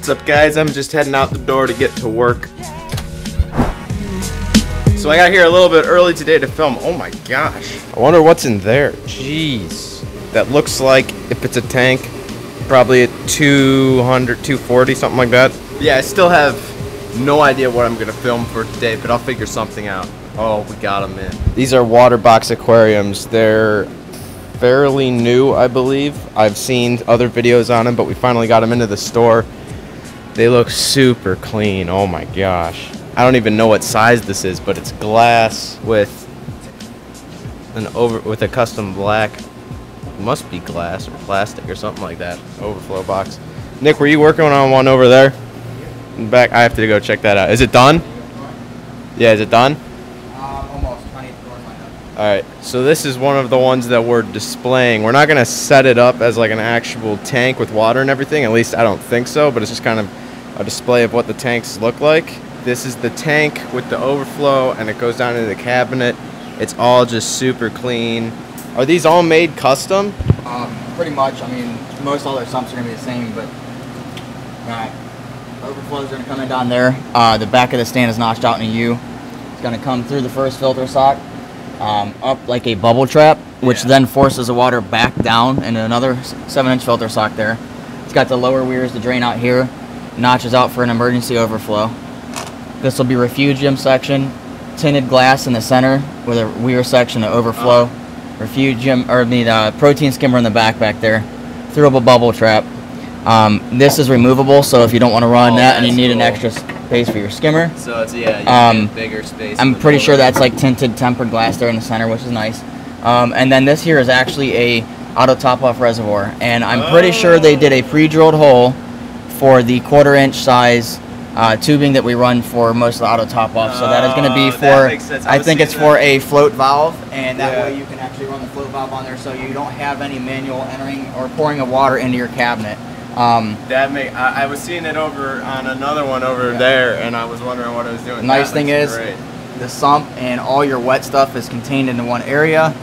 What's up, guys? I'm just heading out the door to get to work. So I got here a little bit early today to film. Oh my gosh. I wonder what's in there. Jeez. That looks like, if it's a tank, probably at 200, 240, something like that. Yeah, I still have no idea what I'm gonna film for today, but I'll figure something out. Oh, we got them in. These are water box aquariums. They're fairly new, I believe. I've seen other videos on them, but we finally got them into the store. They look super clean. Oh my gosh. I don't even know what size this is, but it's glass with a custom black, must be glass or plastic or something like that, overflow box. Nick, were you working on one over there? In the back, I have to go check that out. Is it done? Yeah, is it done? Almost. Alright, so this is one of the ones that we're displaying. We're not going to set it up as like an actual tank with water and everything, at least I don't think so, but it's just kind of a display of what the tanks look like. This is the tank with the overflow, and it goes down into the cabinet. It's all just super clean. Are these all made custom? Pretty much. I mean, most all their sumps are going to be the same, but overflows are going to come in down there. The back of the stand is notched out in a U. It's going to come through the first filter sock, up like a bubble trap, which then forces the water back down into another 7-inch filter sock there. It's got the lower weirs to drain out here, notches out for an emergency overflow. This will be refugium section, tinted glass in the center with a weir section to overflow. Refugium, or the protein skimmer in the back there, throughable bubble trap. This is removable, so if you don't want to run that and you need an extra space for your skimmer. So it's, yeah, you get bigger space. I'm pretty sure that's like tinted tempered glass there in the center, which is nice. And then this here is actually a auto top-off reservoir, and I'm pretty sure they did a pre-drilled hole for the 1/4-inch size tubing that we run for most of the auto top-off. So that is going to be for, I think it's for a float valve, and that way you can actually run the float valve on there, so you don't have any manual entering or pouring of water into your cabinet. I was seeing it over on another one over there, and I was wondering what it was doing. The nice thing is, the sump and all your wet stuff is contained into one area,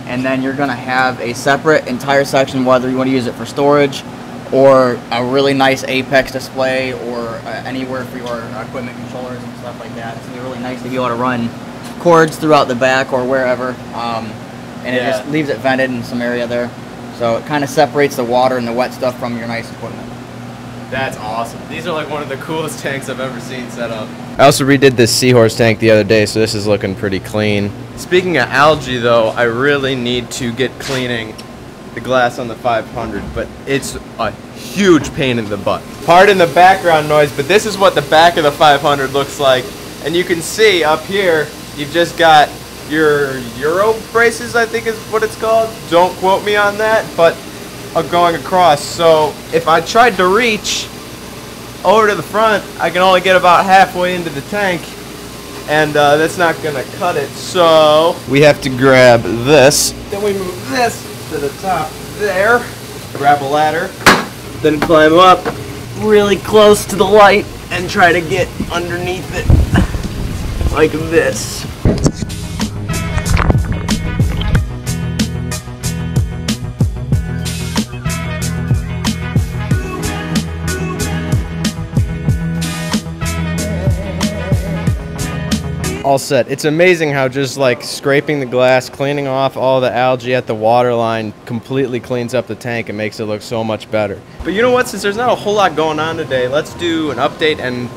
and then you're going to have a separate entire section, whether you want to use it for storage or a really nice apex display or anywhere for your equipment controllers and stuff like that. It's going to be really nice to be able to run cords throughout the back or wherever, and it just leaves it vented in some area there. So it kind of separates the water and the wet stuff from your nice equipment. That's awesome. These are like one of the coolest tanks I've ever seen set up. I also redid this seahorse tank the other day, so this is looking pretty clean. Speaking of algae though, I really need to get cleaning the glass on the 500, but it's a huge pain in the butt. Pardon the background noise, but this is what the back of the 500 looks like. And you can see up here, you've just got your Euro braces, I think is what it's called. Don't quote me on that, but going across. So if I tried to reach over to the front, I can only get about halfway into the tank, and that's not gonna cut it. So we have to grab this, then we move this to the top there, grab a ladder, then climb up really close to the light and try to get underneath it like this. All set. It's amazing how just like scraping the glass, cleaning off all the algae at the water line completely cleans up the tank and makes it look so much better. But you know what, since there's not a whole lot going on today, let's do an update and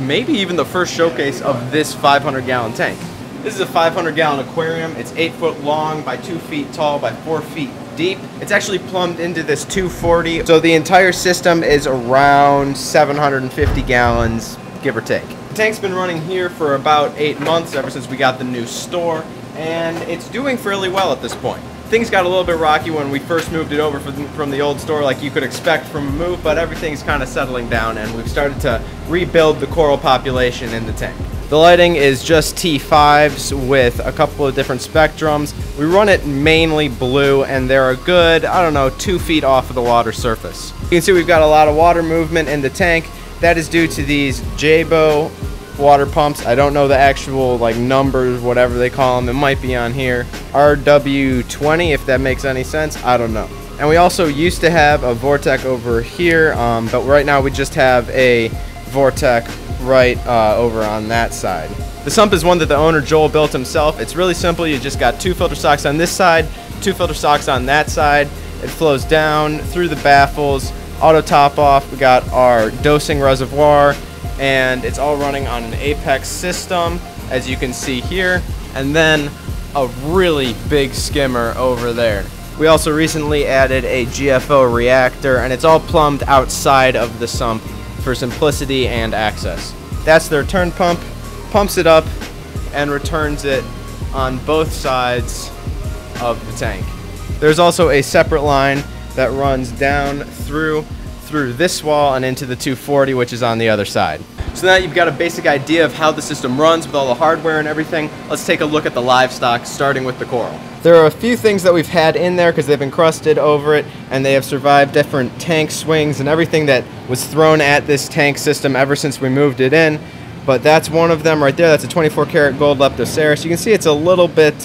maybe even the first showcase of this 500-gallon tank. This is a 500-gallon aquarium. It's 8 foot long by 2 feet tall by 4 feet deep. It's actually plumbed into this 240, so the entire system is around 750 gallons, give or take. The tank's been running here for about 8 months, ever since we got the new store, and it's doing fairly well at this point. Things got a little bit rocky when we first moved it over from the old store, like you could expect from a move, but everything's kind of settling down, and we've started to rebuild the coral population in the tank. The lighting is just T5s with a couple of different spectrums. We run it mainly blue, and they're a good, I don't know, 2 feet off of the water surface. You can see we've got a lot of water movement in the tank. That is due to these Jabo water pumps. I don't know the actual like numbers, whatever they call them. It might be on here. RW20, if that makes any sense. I don't know. And we also used to have a Vortec over here, but right now we just have a Vortec right over on that side. The sump is one that the owner Joel built himself. It's really simple. You just got 2 filter socks on this side, 2 filter socks on that side. It flows down through the baffles, auto top off. We got our dosing reservoir, and it's all running on an Apex system, as you can see here, and then a really big skimmer over there. We also recently added a GFO reactor, and it's all plumbed outside of the sump for simplicity and access. That's the return pump, pumps it up and returns it on both sides of the tank. There's also a separate line that runs down through this wall and into the 240, which is on the other side. So now you've got a basic idea of how the system runs with all the hardware and everything. Let's take a look at the livestock, starting with the coral. There are a few things that we've had in there because they've encrusted over it, and they have survived different tank swings and everything that was thrown at this tank system ever since we moved it in. But that's one of them right there. That's a 24 karat gold Leptos Series. You can see it's a little bit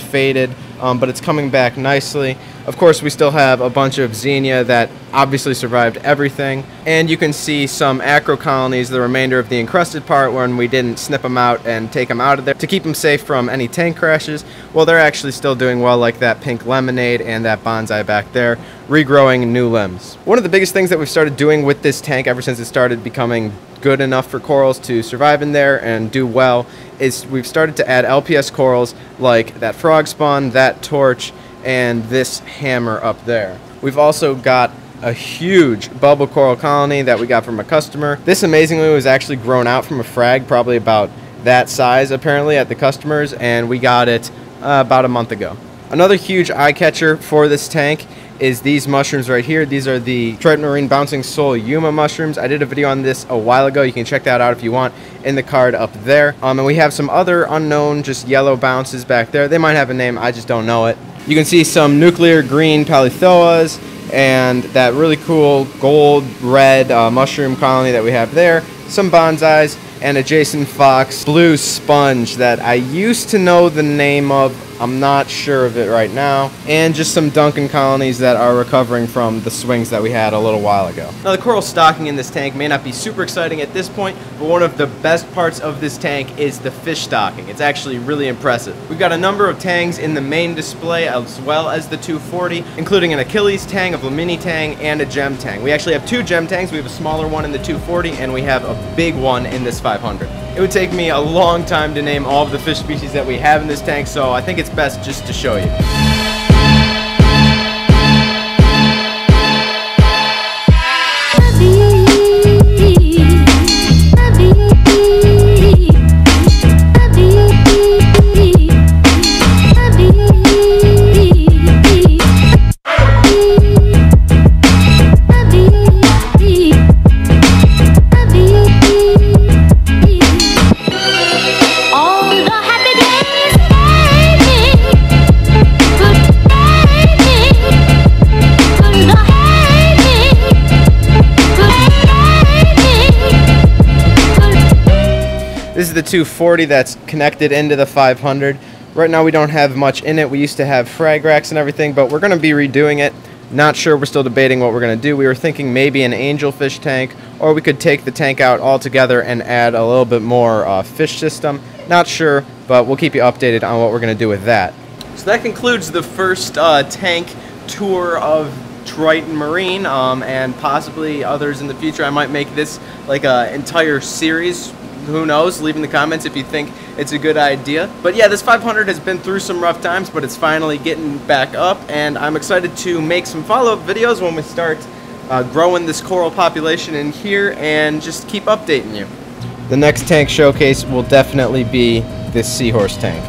faded, but it's coming back nicely. Of course, we still have a bunch of Xenia that obviously survived everything. And you can see some acro colonies, the remainder of the encrusted part, when we didn't snip them out and take them out of there to keep them safe from any tank crashes. Well, they're actually still doing well, like that pink lemonade and that bonsai back there, regrowing new limbs. One of the biggest things that we've started doing with this tank ever since it started becoming good enough for corals to survive in there and do well is we've started to add LPS corals like that frog spawn, that torch, and this hammer up there. We've also got a huge bubble coral colony that we got from a customer. This amazingly was actually grown out from a frag, probably about that size apparently at the customer's, and we got it about a month ago. Another huge eye catcher for this tank is these mushrooms right here. These are the Triton Marine Bouncing Soul Yuma mushrooms. I did a video on this a while ago. You can check that out if you want in the card up there. And we have some other unknown just yellow bounces back there. They might have a name, I just don't know it. You can see some nuclear green Palithoas and that really cool gold red mushroom colony that we have there. Some bonsais and a Jason Fox blue sponge that I used to know the name of. I'm not sure of it right now. And just some Duncan colonies that are recovering from the swings that we had a little while ago. Now the coral stocking in this tank may not be super exciting at this point, but one of the best parts of this tank is the fish stocking. It's actually really impressive. We've got a number of tangs in the main display as well as the 240, including an Achilles tang, a Flamini tang, and a gem tang. We actually have 2 gem tangs. We have a smaller one in the 240 and we have a big one in this 500. It would take me a long time to name all of the fish species that we have in this tank, so I think it's best just to show you. This is the 240 that's connected into the 500. Right now we don't have much in it. We used to have frag racks and everything, but we're going to be redoing it. Not sure, we're still debating what we're going to do. We were thinking maybe an angelfish tank, or we could take the tank out altogether and add a little bit more fish system. Not sure, but we'll keep you updated on what we're going to do with that. So that concludes the first tank tour of Triton Marine, and possibly others in the future. I might make this like an entire series. Who knows? Leave in the comments if you think it's a good idea. But yeah, this 500 has been through some rough times, but it's finally getting back up, and I'm excited to make some follow-up videos when we start growing this coral population in here and just keep updating you. The next tank showcase will definitely be this seahorse tank.